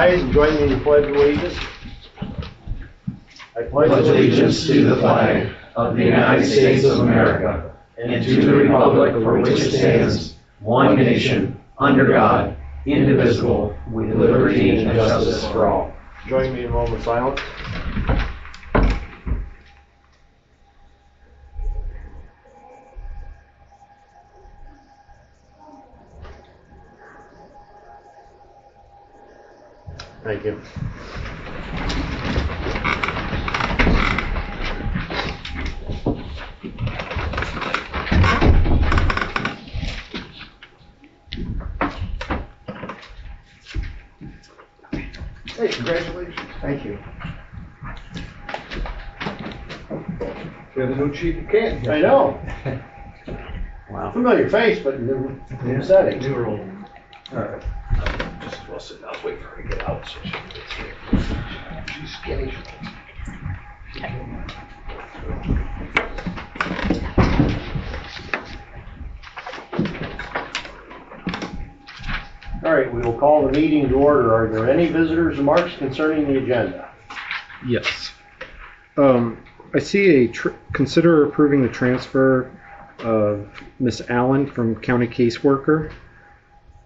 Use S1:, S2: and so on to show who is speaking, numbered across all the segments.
S1: rise and join me in the Pledge of Allegiance. I
S2: pledge allegiance to the flag of the United States of America and to the republic for which it stands, one nation, under God, indivisible, with liberty and justice for all.
S1: Join me in a moment of silence. Thank you. Hey, congratulations. Thank you.
S3: You're the new chief of Canton.
S1: I know.
S3: Wow.
S1: Familiar face, but new setting.
S3: New role.
S1: All right.
S3: Just as well sit down, wait for her to get out so she can get through. She's skinny.
S1: All right, we will call the meeting to order. Are there any visitors' remarks concerning the agenda?
S4: Yes. I see consider approving the transfer of Miss Allen from county caseworker.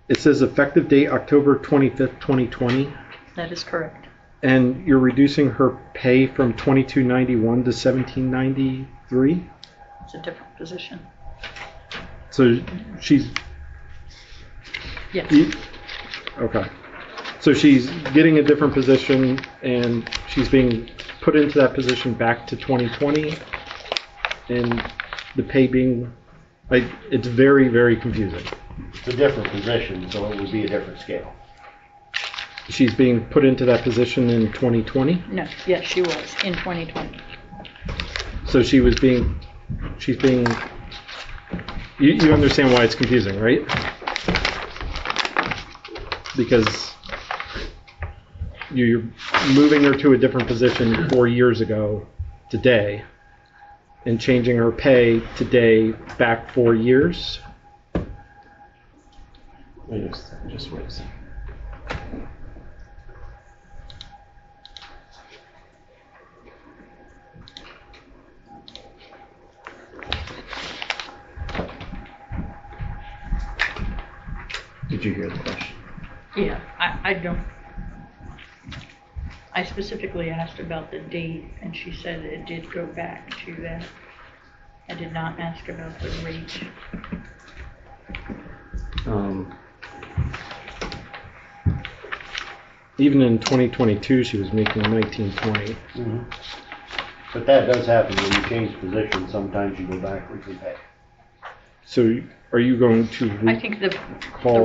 S4: It says effective date October 25th, 2020.
S5: That is correct.
S4: And you're reducing her pay from $22.91 to $17.93?
S5: It's a different position.
S4: So she's...
S5: Yes.
S4: Okay. So she's getting a different position and she's being put into that position back to 2020 and the pay being... it's very, very confusing.
S1: It's a different position, so it would be a different scale.
S4: She's being put into that position in 2020?
S5: No, yes, she was in 2020.
S4: So she's being, you understand why it's confusing, right? Because you're moving her to a different position 4 years ago today and changing her pay today back 4 years.
S2: Just wait a second. Did you hear the question?
S5: Yeah, I don't. I specifically asked about the date, and she said it did go back to that. I did not ask about the rate.
S4: Even in 2022, she was making $19.20.
S1: Mm-hmm. But that does happen when you change positions. Sometimes you go backwards in pay.
S4: So are you going to
S5: I think the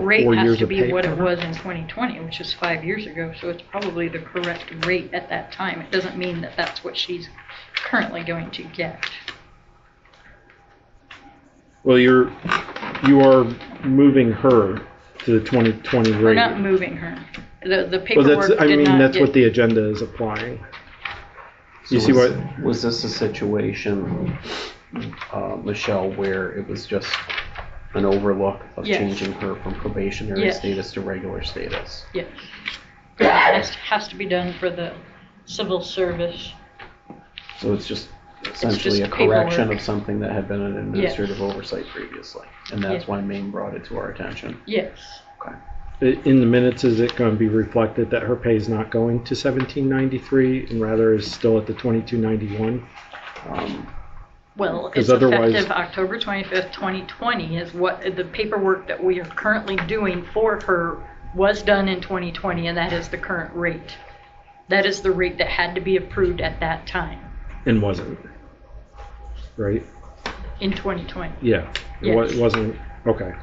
S5: rate has to be what it was in 2020, which is 5 years ago, so it's probably the correct rate at that time. It doesn't mean that that's what she's currently going to get.
S4: Well, you are moving her to the 2020 rate.
S5: We're not moving her. The paperwork
S4: that's what the agenda is applying.
S2: So
S4: you see what?
S2: Was this a situation, Michelle, where it was just an overlook of changing her from probationary status to regular status?
S5: Yes. That has to be done for the civil service.
S2: So it's just essentially a correction of something that had been an administrative oversight previously, and that's why Maine brought it to our attention.
S5: Yes.
S2: Okay.
S4: In the minutes, is it going to be reflected that her pay is not going to $17.93 and rather is still at the $22.91?
S5: Well, it's effective October 25th, 2020 is what the paperwork that we are currently doing for her was done in 2020, and that is the current rate. That is the rate that had to be approved at that time.
S4: And wasn't, right?
S5: In 2020.
S4: Yeah, it wasn't, okay.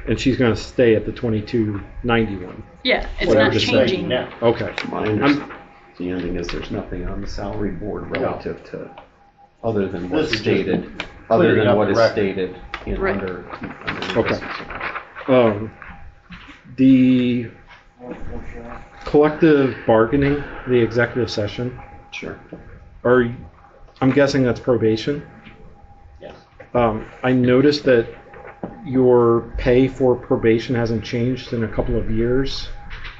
S4: And she's going to stay at the $22.91.
S5: Yeah, it's not changing.
S1: Now.
S4: Okay.
S2: My understanding is there's nothing on the salary board relative to, other than what's stated, other than what is stated in under
S4: okay. The collective bargaining, the executive session.
S2: Sure.
S4: I'm guessing that's probation.
S1: Yes.
S4: I noticed that your pay for probation hasn't changed in a couple of years.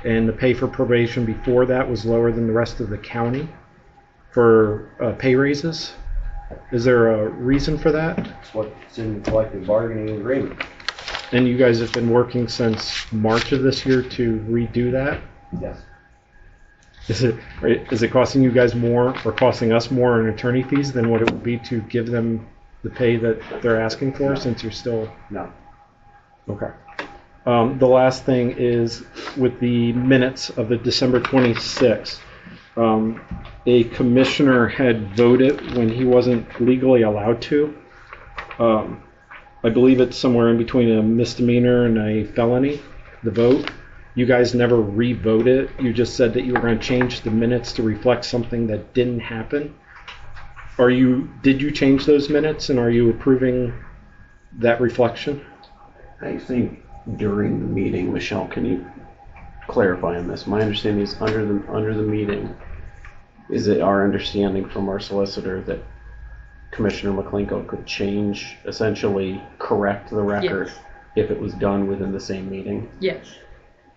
S4: and the pay for probation before that was lower than the rest of the county for pay raises. Is there a reason for that?
S1: That's what's in the collective bargaining agreement.
S4: And you guys have been working since March of this year to redo that?
S1: Yes.
S4: Is it costing you guys more or costing us more in attorney fees than what it would be to give them the pay that they're asking for, since you're still...
S1: No.
S4: Okay. The last thing is with the minutes of the December 26th. A commissioner had voted when he wasn't legally allowed to. I believe it's somewhere in between a misdemeanor and a felony, the vote. You guys never re-voted. You just said that you were going to change the minutes to reflect something that didn't happen. Did you change those minutes, and are you approving that reflection?
S2: I think during the meeting, Michelle, can you clarify on this? My understanding is under the meeting, is it our understanding from our solicitor that Commissioner McLinko could change, essentially correct the record
S5: Yes.
S2: if it was done within the same meeting?
S5: Yes.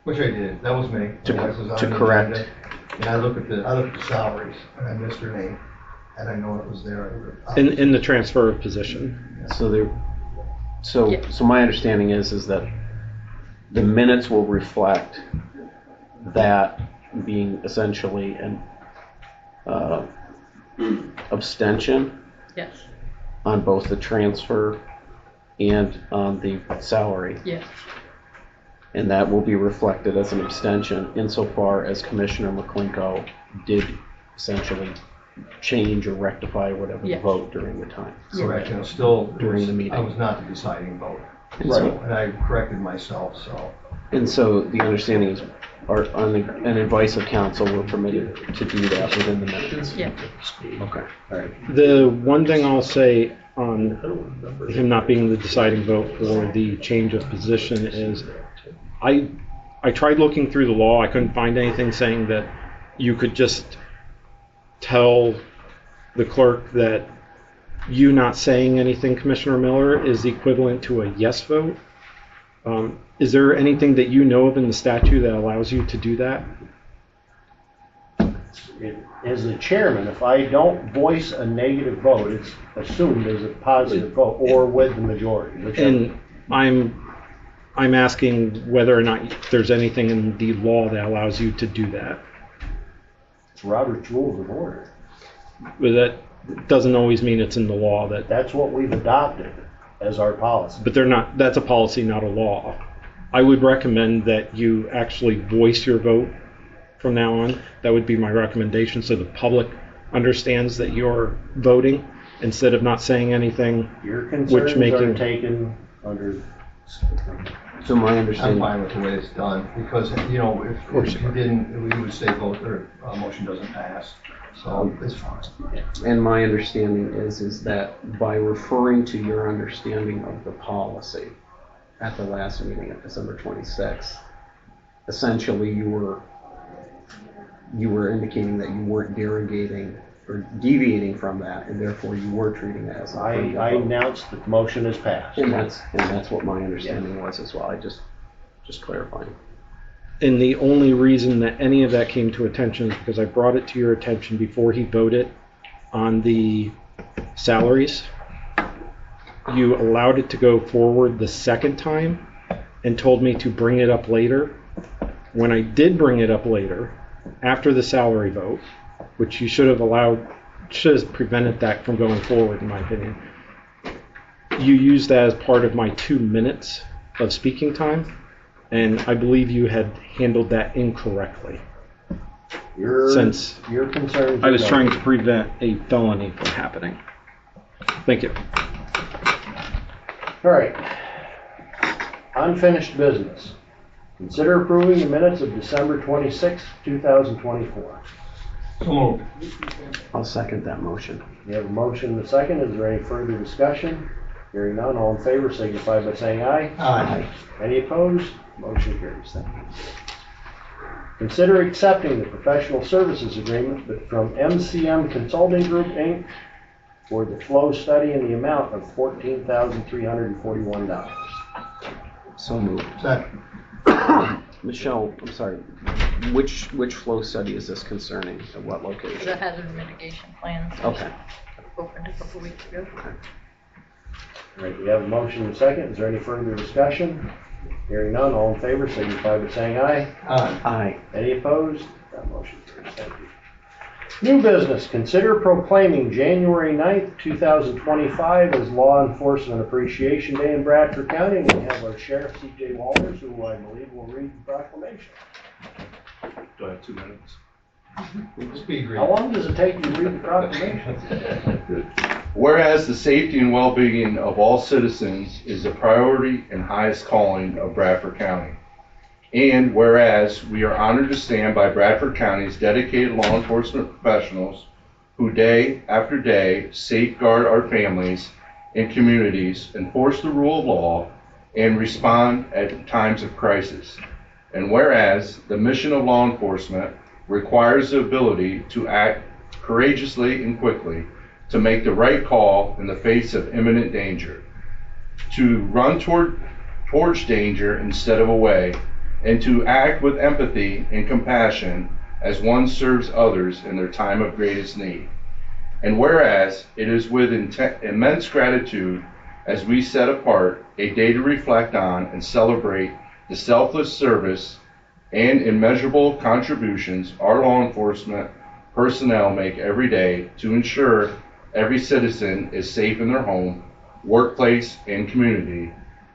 S6: Which I did. That was me.
S2: To
S6: That was on the
S2: correct.
S6: agenda. And I looked at the salaries, and I missed her name, and I know it was there.
S4: In the transfer of position.
S2: So
S5: Yeah.
S2: my understanding is that the minutes will reflect that being essentially an abstention
S5: Yes.
S2: on both the transfer and on the salary.
S5: Yes.
S2: And that will be reflected as an abstention insofar as Commissioner McLinko did essentially change or rectify whatever the
S5: Yes.
S2: vote during the time.
S6: Correct, and still.
S2: During the meeting.
S6: I was not the deciding vote.
S2: And
S6: So,
S2: so,
S6: and I corrected myself, so.
S2: and so the understanding is, on an advice of counsel, we're permitted to do that within the minutes.
S5: Yeah.
S2: Okay.
S1: All right.
S4: The one thing I'll say on him not being the deciding vote for the change of position is I tried looking through the law. I couldn't find anything saying that you could just tell the clerk that you not saying anything, Commissioner Miller, is equivalent to a yes vote. Is there anything that you know of in the statute that allows you to do that?
S1: As the chairman, if I don't voice a negative vote, it's assumed as a positive vote or with the majority.
S4: And I'm asking whether or not there's anything in the law that allows you to do that.
S1: It's Robert's Rules of Order.
S4: But that doesn't always mean it's in the law.
S1: That's what we've adopted as our policy.
S4: But they're not. That's a policy, not a law. I would recommend that you actually voice your vote from now on. That would be my recommendation, so the public understands that you're voting instead of not saying anything.
S1: Your concerns are taken under.
S2: So my
S6: I'm
S2: understanding,
S6: fine with the way it's done, because, you know, if you didn't, we would say vote, or motion doesn't pass, so it's fine.
S2: and my understanding is that by referring to your understanding of the policy at the last meeting at December 26th, essentially you were indicating that you weren't derogating or deviating from that, and therefore you were treating it as a
S1: I announced that the motion is passed.
S2: and that's what my understanding was as well. I just clarifying.
S4: And the only reason that any of that came to attention is because I brought it to your attention before he voted on the salaries. You allowed it to go forward the second time and told me to bring it up later. When I did bring it up later, after the salary vote, which you should have prevented that from going forward, in my opinion, you used that as part of my 2 minutes of speaking time, and I believe you had handled that incorrectly. Since
S1: your concerns.
S4: I was trying to prevent a felony from happening. Thank you.
S1: All right. Unfinished business. Consider approving the minutes of December 26, 2024.
S6: So moved.
S2: I'll second that motion.
S1: We have a motion and a second. Is there any further discussion? Hearing none, all in favor signify by saying aye.
S6: Aye.
S1: Any opposed? Motion carries. Thank you. Consider accepting the professional services agreement from MCM Consulting Group, Inc. for the flow study in the amount of $14,341.
S2: So moved.
S6: Second.
S2: Michelle, I'm sorry, which flow study is this concerning? At what
S5: The
S2: location?
S5: hazard mitigation plan.
S2: Okay.
S5: Opened a couple weeks ago.
S1: All right, we have a motion and a second. Is there any further discussion? Hearing none, all in favor, signify by saying aye.
S2: Aye.
S1: Any opposed? That motion carries. Thank you. New business, consider proclaiming January 9th, 2025 as Law Enforcement Appreciation Day in Bradford County. And we have our Sheriff, C.J. Walters, who I believe will read the proclamation.
S3: Do I have 2 minutes?
S6: Speed read.
S1: How long does it take you to read the proclamation?
S7: Whereas the safety and well-being of all citizens is the priority and highest calling of Bradford County. And whereas we are honored to stand by Bradford County's dedicated law enforcement professionals who day after day safeguard our families and communities, enforce the rule of law, and respond at times of crisis. And whereas the mission of law enforcement requires the ability to act courageously and quickly, to make the right call in the face of imminent danger, to run towards danger instead of away, and to act with empathy and compassion as one serves others in their time of greatest need. And whereas it is with immense gratitude as we set apart a day to reflect on and celebrate the selfless service and immeasurable contributions our law enforcement personnel make every day to ensure every citizen is safe in their home, workplace, and community.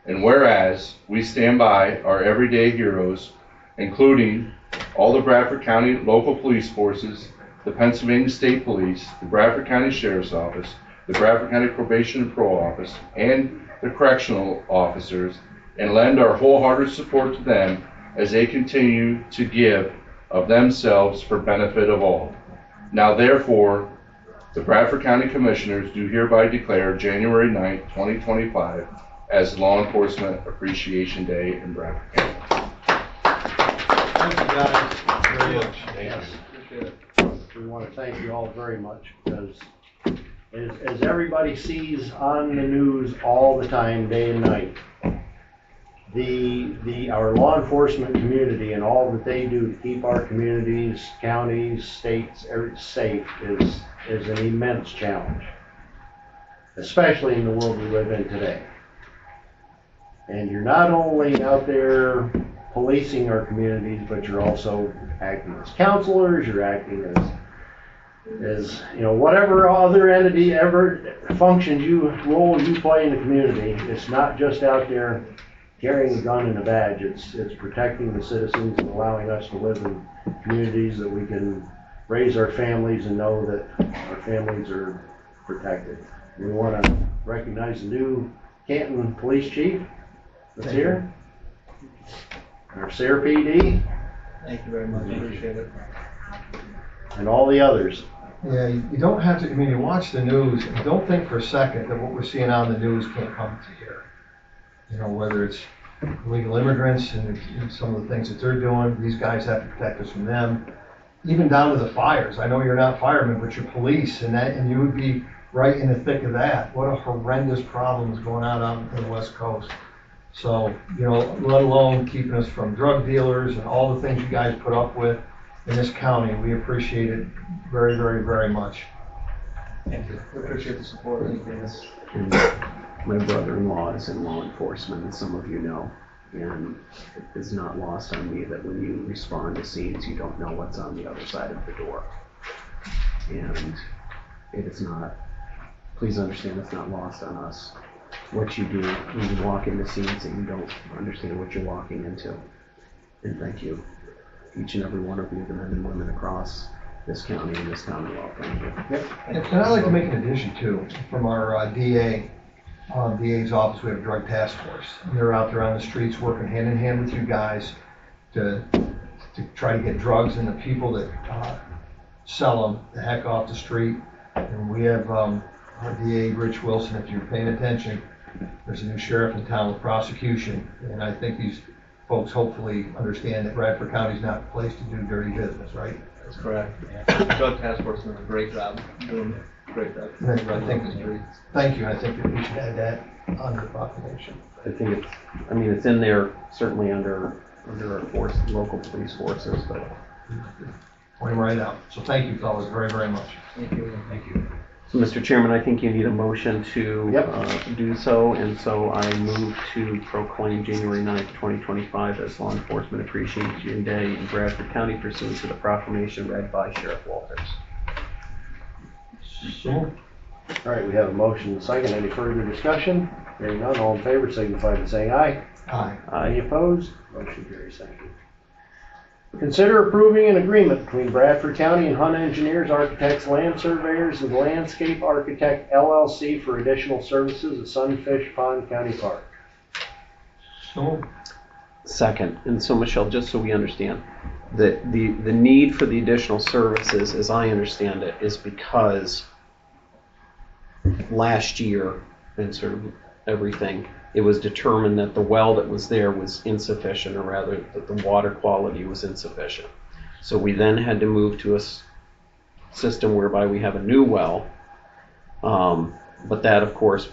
S7: And whereas we stand by our everyday heroes, including all the Bradford County local police forces, the Pennsylvania State Police, the Bradford County Sheriff's Office, the Bradford County Probation and Parole Office, and the correctional officers, and lend our wholehearted support to them as they continue to give of themselves for benefit of all. Now therefore, the Bradford County Commissioners do hereby declare January 9th, 2025 as Law Enforcement Appreciation Day in Bradford County.
S6: Thank you guys very much.
S1: Yes.
S6: Appreciate it.
S1: We want to thank you all very much because as everybody sees on the news all the time, day and night, our law enforcement community and all that they do to keep our communities, counties, states safe is an immense challenge, especially in the world we live in today. And you're not only out there policing our communities, but you're also acting as counselors, you're acting as whatever other entity ever functions role you play in the community. It's not just out there carrying a gun and a badge. It's protecting the citizens and allowing us to live in communities that we can raise our families and know that our families are protected. We want to recognize the new Canton Police Chief that's here. Our Sayre PD.
S6: Thank you very much. Appreciate it.
S1: And all the others.
S6: Yeah, you don't have to, you watch the news and don't think for a second that what we're seeing on the news can't come to here. Whether it's illegal immigrants and some of the things that they're doing, these guys have to protect us from them. Even down to the fires. I know you're not firemen, but you're police, and you would be right in the thick of that. What a horrendous problem is going on out in the West Coast. So, let alone keeping us from drug dealers and all the things you guys put up with in this county. We appreciate it very, very, very much. Thank you. We appreciate the support.
S2: And my brother-in-law is in law enforcement, as some of you know, and it is not lost on me that when you respond to scenes, you don't know what's on the other side of the door. And it is not, please understand, it's not lost on us what you do when you walk into scenes and you don't understand what you're walking into. And thank you, each and every one of you, the men and women across this county and this commonwealth. Thank you.
S6: Yep. And I'd like to make an addition too, from our DA's office. We have a drug task force. They're out there on the streets working hand in hand with you guys to try to get drugs and the people that sell them the heck off the street. And we have our DA, Rich Wilson. If you're paying attention, there's a new sheriff in town with prosecution, and I think these folks hopefully understand that Bradford County is not the place to do dirty business, right?
S8: That's correct. Yeah. The drug task force is doing a great job. Doing a great job.
S6: Thank you. I think that we should add that on the proclamation.
S2: I think it's in there certainly under under our local police forces, but.
S6: Point them right out. So thank you, fellas, very, very much.
S8: Thank you. Thank you.
S2: So, Mr. Chairman, I think you need a motion to
S1: Yep.
S2: do so, and so I move to proclaim January 9th, 2025 as Law Enforcement Appreciation Day in Bradford County pursuant to the proclamation read by Sheriff Walters.
S6: So,
S1: All right, we have a motion and a second. Any further discussion? Hearing none, all in favor signify by saying aye.
S6: aye.
S1: Any opposed? Motion carries. Thank you. Consider approving an agreement between Bradford County and Hunt Engineers, Architects, Land Surveyors, and Landscape Architect LLC for additional services at Sunfish Pond County Park.
S6: So,
S2: Second, and so Michelle, just so we understand, the need for the additional services, as I understand it, is because last year, and sort of everything, it was determined that the well that was there was insufficient, or rather that the water quality was insufficient. So we then had to move to a system whereby we have a new well, but that, of course,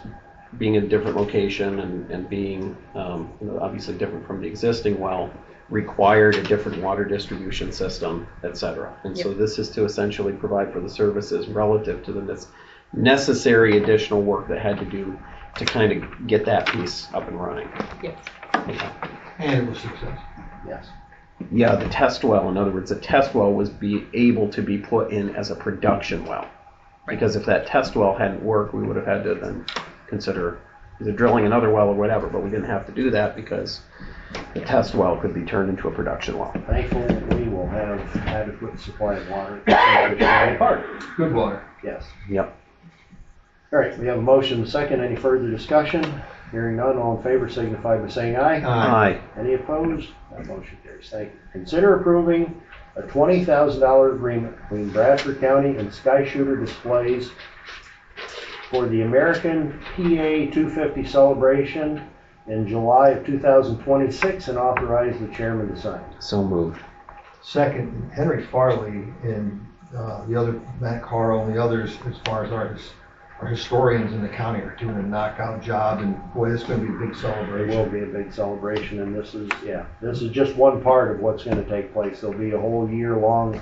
S2: being in a different location and being obviously different from the existing well, required a different water distribution system, etc. And so this is to essentially provide for the services relative to the necessary additional work that had to do to kind of get that piece up and running.
S5: Yes.
S2: Okay.
S6: and it was successful.
S1: Yes.
S2: Yeah, the test well, in other words, the test well was able to be put in as a production well. Because if that test well hadn't worked, we would have had to then consider either drilling another well or whatever, but we didn't have to do that because the test well could be turned into a production well.
S1: Thankfully, we will have adequate supply of water at Sunfish County Park.
S6: Good water.
S1: Yes.
S2: Yep.
S1: All right, we have a motion and a second. Any further discussion? Hearing none, all in favor signify by saying aye.
S2: Aye.
S1: Any opposed? That motion carries. Thank you. Consider approving a $20,000 agreement between Bradford County and Sky Shooter Displays for the American PA 250 celebration in July of 2026 and authorize the chairman to sign.
S2: So moved.
S6: Second, Henry Farley and the other, Matt Carl and the others, as far as our historians in the county, are doing a knockout job, and boy, it's going to be a big
S1: It
S6: celebration.
S1: will be a big celebration, and this is just one part of what's going to take place. There'll be a whole year-long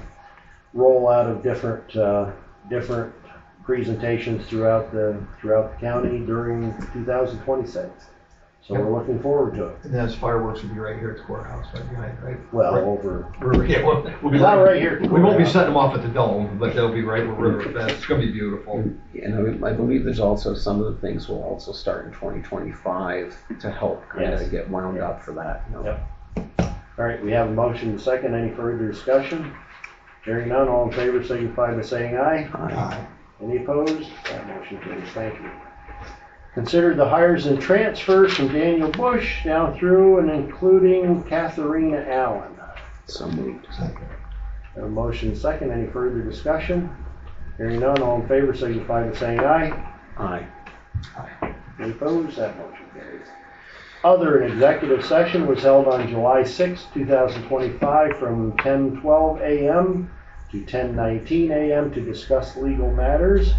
S1: rollout of different presentations throughout the county during 2026. So we're looking forward to it.
S6: And then fireworks will be right here at the courthouse, right behind, right?
S1: Well,
S6: right. We'll be
S1: Not right here at the
S6: We won't be
S1: courthouse.
S6: setting them off at the dome, but they'll be right where Riverfest. It's going to be beautiful.
S2: And I believe there's also some of the things will also start in 2025 to help kind of get wound up for that. You know?
S1: Yep. All right, we have a motion and a second. Any further discussion? Hearing none, all in favor signify by saying aye.
S6: Aye.
S1: Any opposed? That motion carries. Thank you. Consider the hires and transfers from Daniel Bush down through and including Katharina Allen.
S2: So moved.
S6: Second.
S1: A motion second. Any further discussion? Hearing none, all in favor signify by saying aye.
S2: Aye.
S1: Any opposed? That motion carries. Other, an executive session was held on July 6, 2025 from 10:12 a.m. to 10:19 a.m. to discuss legal matters.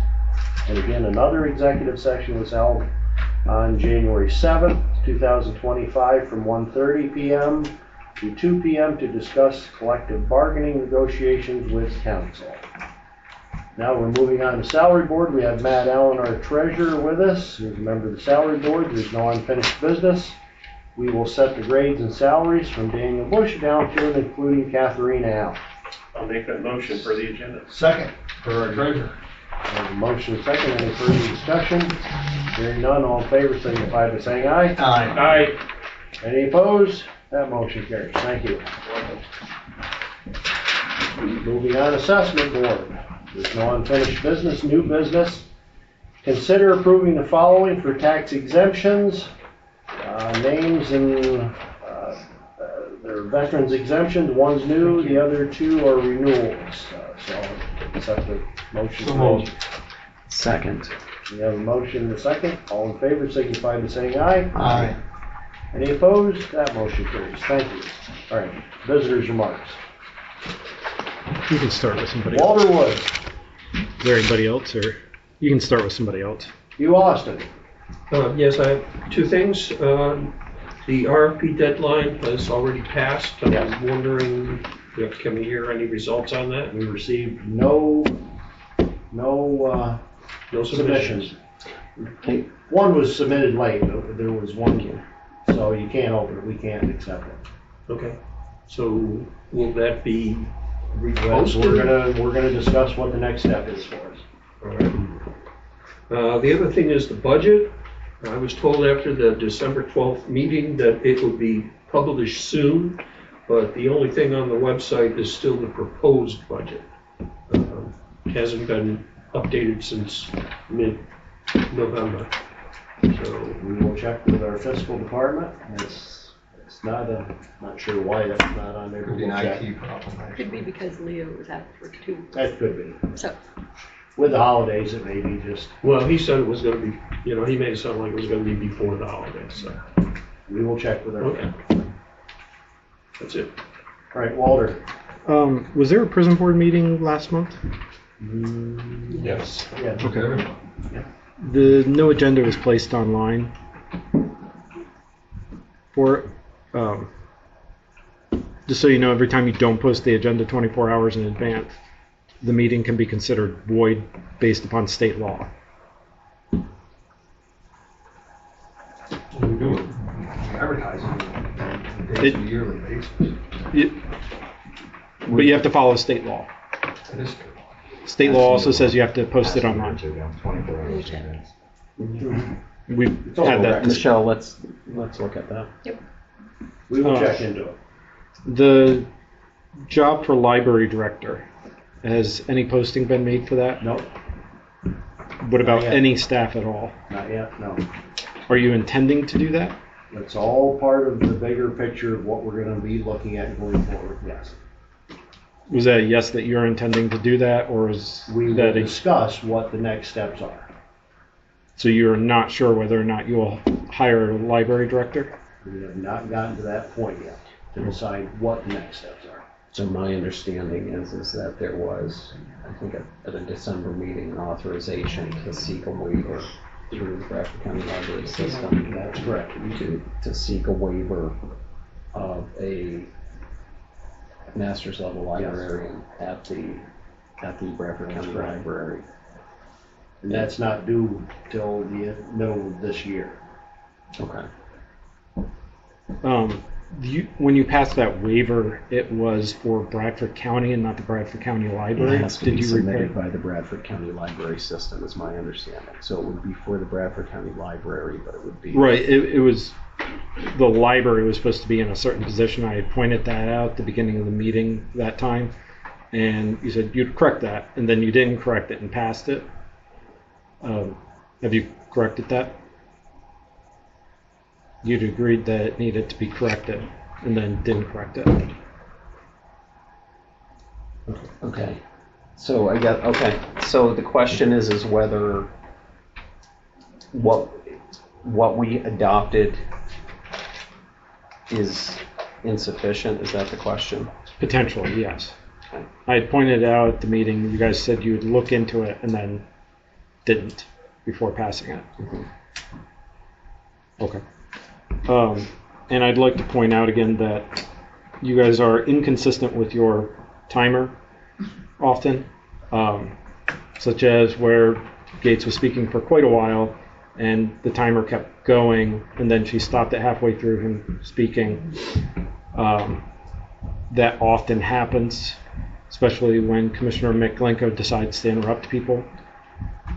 S1: And again, another executive session was held on January 7th, 2025 from 1:30 p.m. to 2 p.m. to discuss collective bargaining negotiations with council. Now we're moving on to salary board. We have Matt Allen, our treasurer, with us. He's a member of the salary board. There's no unfinished business. We will set the grades and salaries from Daniel Bush down to and including Katharina Allen.
S3: I'll make that motion for the agenda.
S6: Second for our treasurer.
S1: There's a motion second. Any further discussion? Hearing none, all in favor signify by saying aye.
S6: Aye.
S3: Aye.
S1: Any opposed? That motion carries. Thank you. Moving on, assessment board. There's no unfinished business, new business. Consider approving the following for tax exemptions. Names and they're veterans exemptions. One's new, the other two are renewals. So accept the motion.
S6: So moved.
S2: Second.
S1: We have a motion and a second. All in favor signify by saying aye.
S6: Aye.
S1: Any opposed? That motion carries. Thank you. All right, visitors' remarks.
S4: You can start with somebody else.
S1: Walter Woods,
S4: Is there anybody else, or you can start with somebody else?
S1: Hugh Austin.
S9: Yes, I have two things. The RFP deadline has already passed. I'm
S1: Yes.
S9: wondering, can we hear any results on that?
S1: We received no
S9: No
S1: submissions.
S2: Okay.
S1: One was submitted late, but there was one, so you can't open it, we can't accept it.
S9: Okay. So will that be
S1: Well,
S9: reposted?
S1: we're gonna discuss what the next step is for us.
S9: All right. The other thing is the budget. I was told after the December 12th meeting that it would be published soon, but the only thing on the website is still the proposed budget. Hasn't been updated since mid-November. So,
S1: We will check with our fiscal department. It's not not sure why that's not on there.
S6: Could be an
S1: We'll check.
S6: IT problem.
S5: Could be because Leo was out for 2 weeks.
S1: That could be.
S5: So,
S1: With the holidays, it may be just,
S9: well, he said it was gonna be, he made it sound like it was gonna be before the holidays, so,
S1: we will check with our.
S9: okay. That's it.
S1: All right, Walter.
S4: Was there a prison board meeting last month?
S9: Yes.
S1: Yeah.
S4: Okay. The no agenda was placed online for, just so you know, every time you don't post the agenda 24 hours in advance, the meeting can be considered void based upon state law.
S6: We do it, we advertise it on a yearly basis.
S4: But you have to follow state law.
S6: It is.
S4: State law also says you have to post it online.
S3: 24 hours in advance.
S4: We've
S1: all
S4: had that.
S1: correct.
S2: Michelle, let's look at that.
S1: We will check into it.
S4: The job for library director, has any posting been made for that?
S1: Nope,
S4: What about
S1: Not yet.
S4: any staff at all?
S1: not yet, no.
S4: Are you intending to do that?
S1: It's all part of the bigger picture of what we're gonna be looking at going forward, yes.
S4: Was that a yes that you're intending to do that, or is
S1: We will
S4: that
S1: discuss what the next steps are.
S4: so you're not sure whether or not you will hire a library director?
S1: We have not gotten to that point yet to decide what the next steps are.
S2: So my understanding is that there was, I think at a December meeting, an authorization to seek a waiver through the Bradford County Library System.
S1: That's correct.
S2: To seek a waiver of a master's level librarian at the Bradford County
S1: right.
S2: Library.
S1: And that's not due till the middle of this year.
S2: Okay.
S4: When you passed that waiver, it was for Bradford County and not the Bradford County Library.
S2: It has to
S4: Did
S2: be
S4: you
S2: submitted
S4: report?
S2: by the Bradford County Library System, is my understanding. So it would be for the Bradford County Library, but it would be.
S4: Right. It was the library was supposed to be in a certain position. I had pointed that out at the beginning of the meeting that time, and you said you'd correct that, and then you didn't correct it and passed it. Have you corrected that? You'd agreed that it needed to be corrected, and then didn't correct it.
S2: Okay. So So the question is whether what we adopted is insufficient. Is that the question?
S4: Potentially, yes.
S2: Okay.
S4: I had pointed out at the meeting. You guys said you would look into it, and then didn't before passing it.
S2: Mm-hmm.
S4: Okay. And I'd like to point out again that you guys are inconsistent with your timer often, such as where Gates was speaking for quite a while and the timer kept going and then she stopped it halfway through him speaking. That often happens, especially when Commissioner McLinko decides to interrupt people,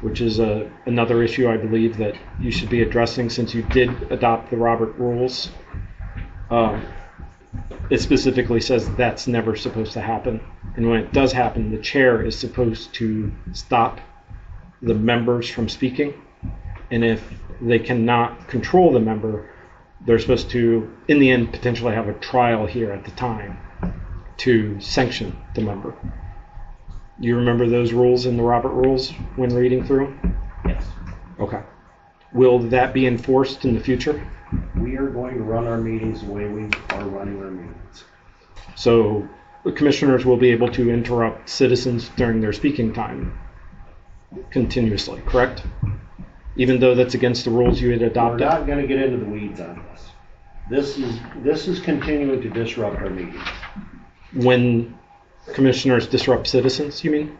S4: which is another issue I believe that you should be addressing since you did adopt the Robert rules. It specifically says that's never supposed to happen. And when it does happen, the chair is supposed to stop the members from speaking. And if they cannot control the member, they're supposed to, in the end, potentially have a trial here at the time to sanction the member. You remember those rules in the Robert rules when reading through them?
S1: Yes.
S4: Okay. Will that be enforced in the future?
S1: We are going to run our meetings the way we are running our meetings.
S4: So the commissioners will be able to interrupt citizens during their speaking time continuously, correct? Even though that's against the rules you had
S1: We're
S4: adopted?
S1: not going to get into the weeds on this. This is continuing to disrupt our meetings.
S4: When commissioners disrupt citizens, you mean?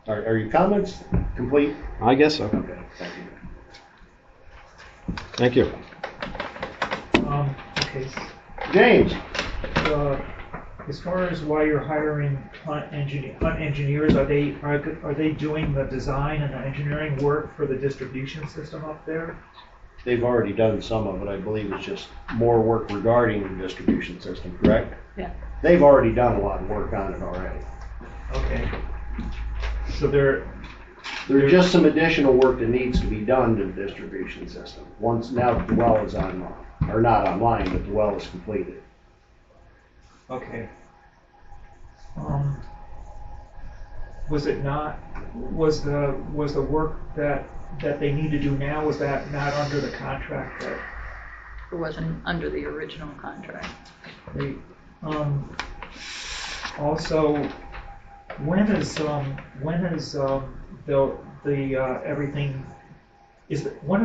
S1: Are your comments complete?
S4: I guess so.
S1: Okay, thank you.
S4: Thank you.
S10: Okay,
S1: James?
S10: as far as why you're hiring hunt engineers, are they doing the design and the engineering work for the distribution system up there?
S1: They've already done some of it. I believe it's just more work regarding the distribution system, correct?
S5: Yeah.
S1: They've already done a lot of work on it already.
S10: Okay. So there's
S1: just some additional work that needs to be done to the distribution system. Now that the well is online, or not online, but the well is completed.
S10: okay. Was the work that they need to do now, was that not under the contract that
S5: It wasn't under the original contract.
S10: they, also, when is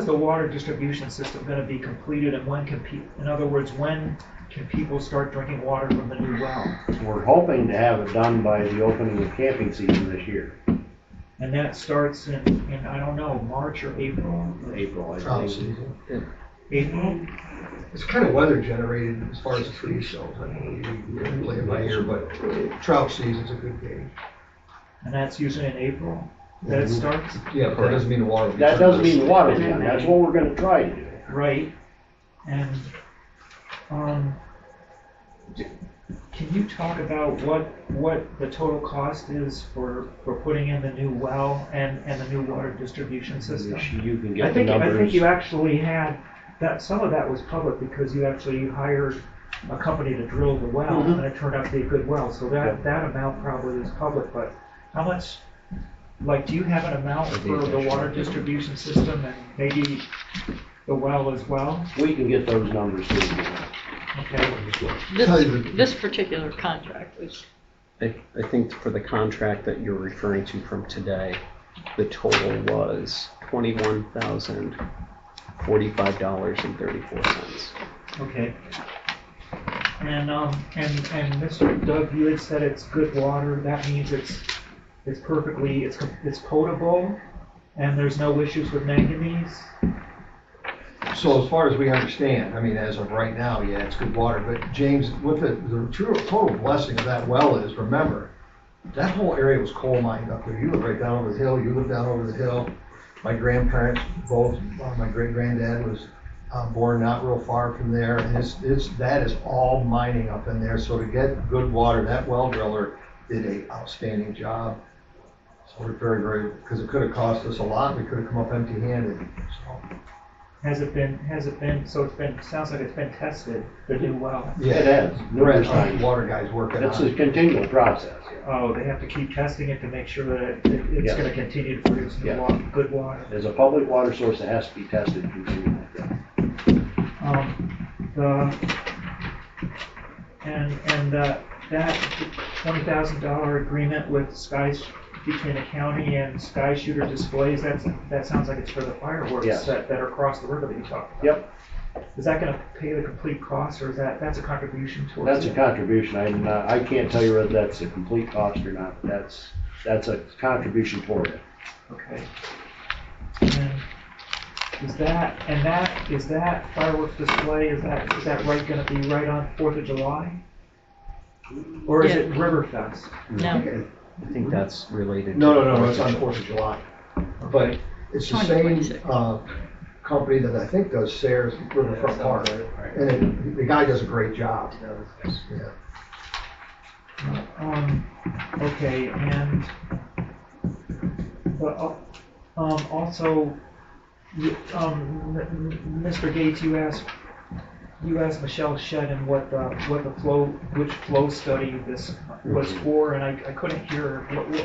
S10: the water distribution system going to be completed, and when can people start drinking water from the new well?
S1: We're hoping to have it done by the opening of camping season this year.
S10: And that starts in I don't know, March or April?
S1: April, I
S6: Trout
S1: think.
S6: season.
S10: April?
S6: It's kind of weather generated as far as the freeze shows. I don't know if you play it by ear, but trout season's a good gauge.
S10: And that's usually in April that it starts?
S6: Yeah, but that doesn't mean the water will be.
S1: That doesn't mean the water's done. That's what we're gonna try to do.
S10: Right. And can you talk about what the total cost is for putting in the new well and the new water distribution system?
S1: You can
S10: I
S1: get the
S10: think
S1: numbers.
S10: you actually had that. Some of that was public because you actually hired a company to drill the well, and it turned out to be a good well. So that amount probably is public. But how much? Like, do you have an amount for the water distribution system and maybe the well as well?
S1: We can get those numbers to you.
S10: Okay.
S5: This particular contract was,
S11: I think for the contract that you're referring to from today, the total was $21,045.34.
S10: Okay. And Mr. Doug, you had said it's good water. That means it's perfectly, it's potable, and there's no issues with manganese.
S6: So as far as we understand, I mean, as of right now, yeah, it's good water. But James, what the true total blessing of that well is, remember, that whole area was coal mined up there. You live right down over the hill. You live down over the hill. My grandparents, both, my great granddad was born not real far from there, and that is all mining up in there. So to get good water, that well driller did an outstanding job. So we're very, very, because it could have cost us a lot. We could have come up empty-handed. So.
S10: Has it been, so sounds like it's been tested, the new well?
S6: Yeah,
S1: It has. Numerous times.
S6: Water guys working on it.
S1: It's a continual process.
S10: Oh, they have to keep testing it to make sure that it's
S1: Yes.
S10: going to continue to produce
S1: Yeah.
S10: good water.
S1: As a public water source, it has to be tested continually.
S10: That $20,000 agreement with between the county and Sky Shooter Displays, that sounds like it's for the fireworks
S1: Yes.
S10: that are across the river that you talked about.
S1: Yep.
S10: Is that going to pay the complete cost, or that's a contribution towards
S1: That's
S10: it?
S1: a contribution. I can't tell you whether that's a complete cost or not. That's a contribution toward it.
S10: Okay. And is that fireworks display, is that right going to be right on 4th of July? Or is
S5: Yeah.
S10: it Riverfest?
S5: no,
S11: I think that's related.
S6: No,
S11: to
S6: it's on 4th of July. But it's the
S5: 2026.
S6: same company that I think does Sayers Riverfront Park. And the guy does a great job. Yeah.
S10: Okay, and but also, Mr. Gates, you asked Michelle Shedden which flow study this was for, and I couldn't hear.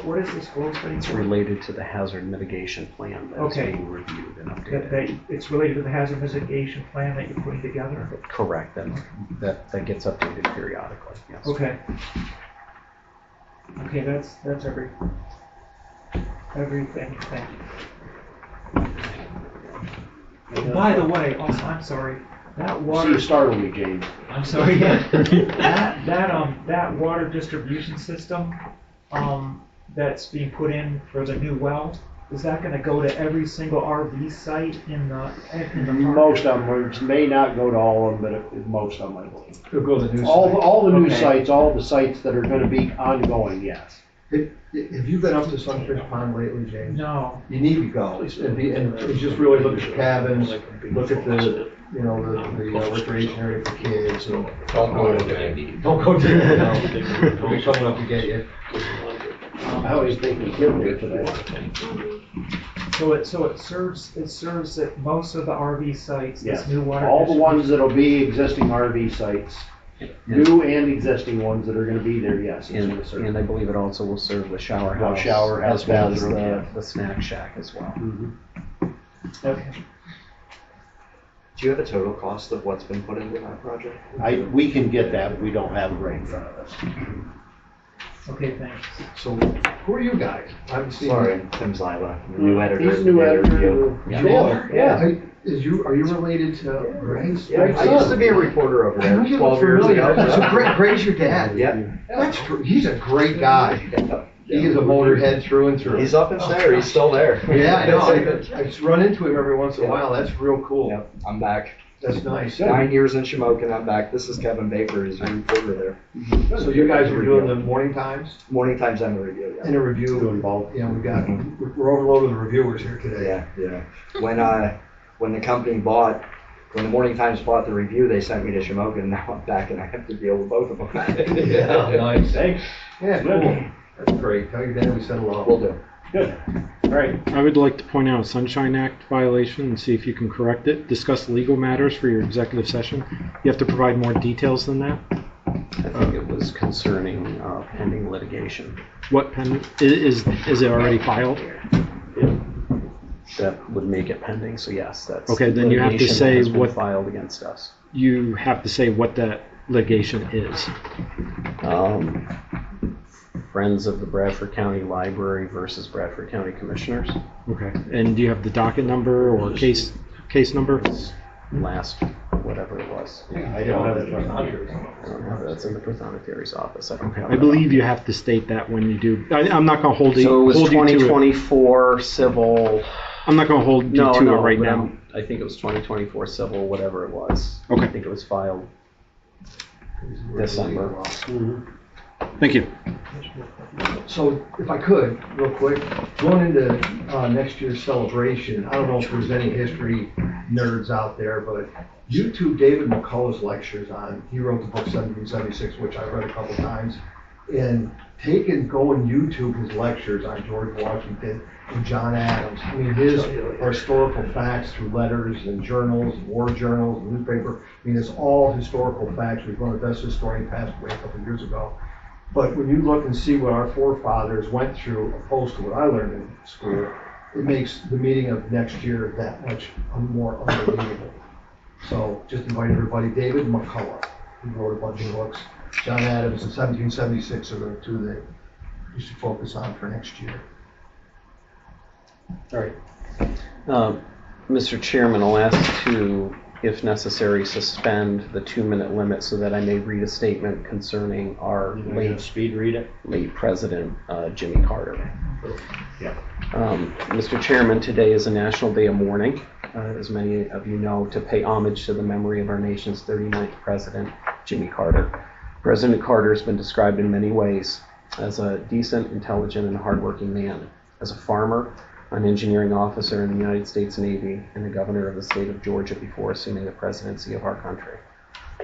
S10: What is this flow study
S11: It's
S10: for?
S11: related to the hazard mitigation plan that's
S10: Okay.
S11: being reviewed and updated.
S10: It's related to the hazard mitigation plan that you're putting together?
S11: Correct, that gets updated periodically, yes.
S10: Okay. Okay, that's everything. Thank you. By the way, also, I'm sorry, that
S1: See,
S10: water,
S1: you startled me, James.
S10: I'm sorry, yeah. That water distribution system, that's being put in for the new well, is that gonna go to every single RV site in the park?
S1: Most of them, it may not go to all of them, but most of them, I believe.
S6: It'll go to the new site.
S1: All the new
S6: Okay.
S1: sites, all the sites that are gonna be ongoing, yes.
S6: Have you been up to Sunfish Pond lately, James?
S10: No.
S6: You need to go and just really look at the cabins, look at the, you know, the recreation area for kids. And
S3: Don't go today.
S6: Don't go there, no. We'll be coming up to get you.
S1: I always think we could do today.
S10: So it serves at most of the RV sites, this
S1: Yes,
S10: new water.
S1: all the ones
S10: distribution-
S1: that'll be existing RV sites, new and existing ones that are gonna be there, yes. It's gonna serve.
S11: And I believe it also will serve the shower
S1: Well,
S11: house.
S1: shower house,
S11: as well as
S1: bathroom, yeah.
S11: the snack shack as well.
S1: Mhm.
S10: Okay.
S3: Do you have a total cost of what's been put into that project?
S1: We can get that, but we don't have it right in front of us.
S10: Okay, thanks.
S6: So who are you guys? I haven't seen.
S3: Sorry, Tim Zyla, new editor.
S1: He's new editor.
S6: You are?
S1: Yeah.
S6: Are you related to Grace?
S3: Yeah, I used to be a reporter over
S6: I know
S3: there
S6: you
S3: 12
S6: look
S3: years
S6: familiar.
S3: ago.
S6: So Greg's your dad?
S3: Yeah.
S6: He's a great guy. He is a motorhead through and through.
S3: He's up in there, he's still there.
S6: Yeah, I know. I just run into him every once in a while. That's real cool.
S3: Yep, I'm back.
S6: That's nice.
S3: 9 years in Shamokin, I'm back. This is Kevin Baker, he's a reporter there.
S6: So you guys were doing the morning times
S3: Morning Times and the review, yeah.
S6: and a review.
S1: Doing both.
S6: Yeah, we're overloaded with reviewers here today.
S3: Yeah. When the company when the Morning Times bought the review, they sent me to Shamokin, and now I'm back and I have to deal with both of them.
S6: Yeah, nice.
S1: Thanks.
S6: Yeah, cool. That's great. Tell your dad we said hello.
S3: Will do.
S1: Good. All right.
S4: I would like to point out a Sunshine Act violation and see if you can correct it. Discuss legal matters for your executive session. You have to provide more details than that.
S11: I think it was concerning pending litigation.
S4: What pen, is it already filed?
S11: That would make it pending, so yes, that's.
S4: Okay, then you have to
S11: litigation
S4: say
S11: that has been
S4: what-
S11: filed against us.
S4: You have to say what that litigation is.
S11: Friends of the Bradford County Library versus Bradford County Commissioners.
S4: Okay. And do you have the docket number or case number?
S11: Last, whatever it was.
S1: I don't have it.
S11: I don't have it. That's in the Prothonotary's office. I don't have
S4: I
S11: it.
S4: believe you have to state that when you do. I'm not going to hold
S11: So it was
S4: you to it.
S11: 2024 civil.
S4: I'm not going to hold you
S11: No,
S4: to
S11: no,
S4: it right
S11: but
S4: now.
S11: I think it was 2024 civil, whatever it was.
S4: Okay.
S11: I think it was filed December.
S1: Mhm.
S4: Thank you.
S6: So if I could, real quick, going into next year's celebration, I don't know if there's any history nerds out there, but YouTube David McCullough's lectures on, he wrote the book 1776, which I read a couple times, and go and YouTube his lectures on George Washington and John Adams. I mean, his historical facts through letters and journals, war journals, and newspaper. I mean, it's all historical facts. We've one of the best historians passed away a couple of years ago. But when you look and see what our forefathers went through opposed to what I learned in school, it makes the meeting of next year that much more unbelievable. So just invite everybody. David McCullough, he wrote a bunch of books. John Adams in 1776 are the two that you should focus on for next year.
S1: All right.
S11: Mr. Chairman, I'll ask to, if necessary, suspend the 2-minute limit so that I may read a statement concerning our
S1: Speed read it.
S11: late president, Jimmy Carter.
S1: Yeah.
S11: Mr. Chairman, today is a national day of mourning, as many of you know, to pay homage to the memory of our nation's 39th president, Jimmy Carter. President Carter has been described in many ways as a decent, intelligent, and hardworking man, as a farmer, an engineering officer in the United States Navy, and the governor of the state of Georgia before assuming the presidency of our country.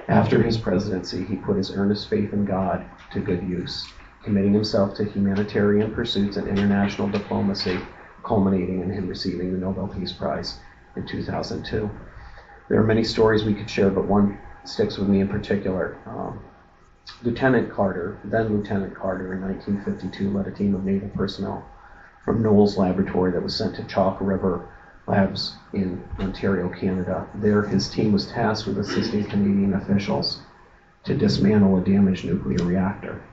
S11: After his presidency, he put his earnest faith in God to good use, committing himself to humanitarian pursuits and international diplomacy, culminating in him receiving the Nobel Peace Prize in 2002. There are many stories we could share, but one sticks with me in particular. Lieutenant Carter, then Lieutenant Carter, in 1952 led a team of naval personnel from Knowles Laboratory that was sent to Chalk River Labs in Ontario, Canada. There, his team was tasked with assisting Canadian officials to dismantle a damaged nuclear reactor,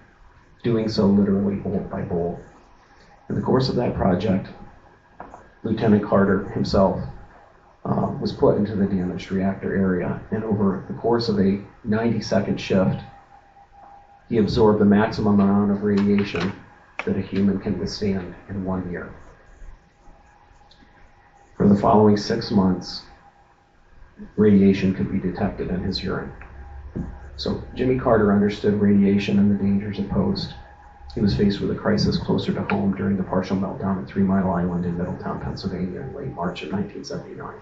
S11: doing so literally bolt by bolt. In the course of that project, Lieutenant Carter himself was put into the damaged reactor area. And over the course of a 90-second shift, he absorbed the maximum amount of radiation that a human can withstand in 1 year. For the following 6 months, radiation could be detected in his urine. So Jimmy Carter understood radiation and the dangers it posed. He was faced with a crisis closer to home during the partial meltdown at 3 Mile Island in Middletown, Pennsylvania in late March of 1979.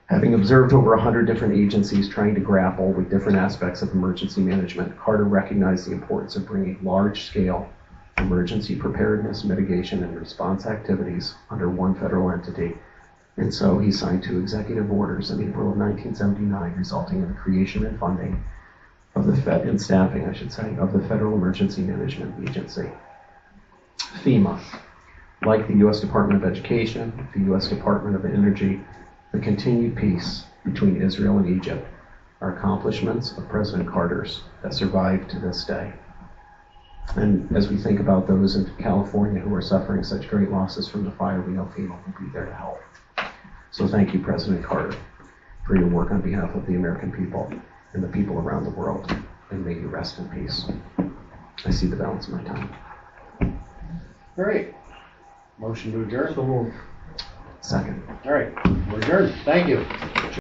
S11: Having observed over 100 different agencies trying to grapple with different aspects of emergency management, Carter recognized the importance of bringing large-scale emergency preparedness, mitigation, and response activities under one federal entity. And so he signed 2 executive orders in April of 1979, resulting in the creation and funding of the staffing, of the Federal Emergency Management Agency. FEMA, like the U.S. Department of Education, the U.S. Department of Energy, the continued peace between Israel and Egypt are accomplishments of President Carter's that survive to this day. And as we think about those in California who are suffering such great losses from the fire, we know FEMA will be there to help. So thank you, President Carter, for your work on behalf of the American people and the people around the world, and may you rest in peace. I see the balance of my time.
S1: All right. Motion to adjourn?
S6: So moved.
S11: Second.
S1: All right, we're adjourned. Thank you.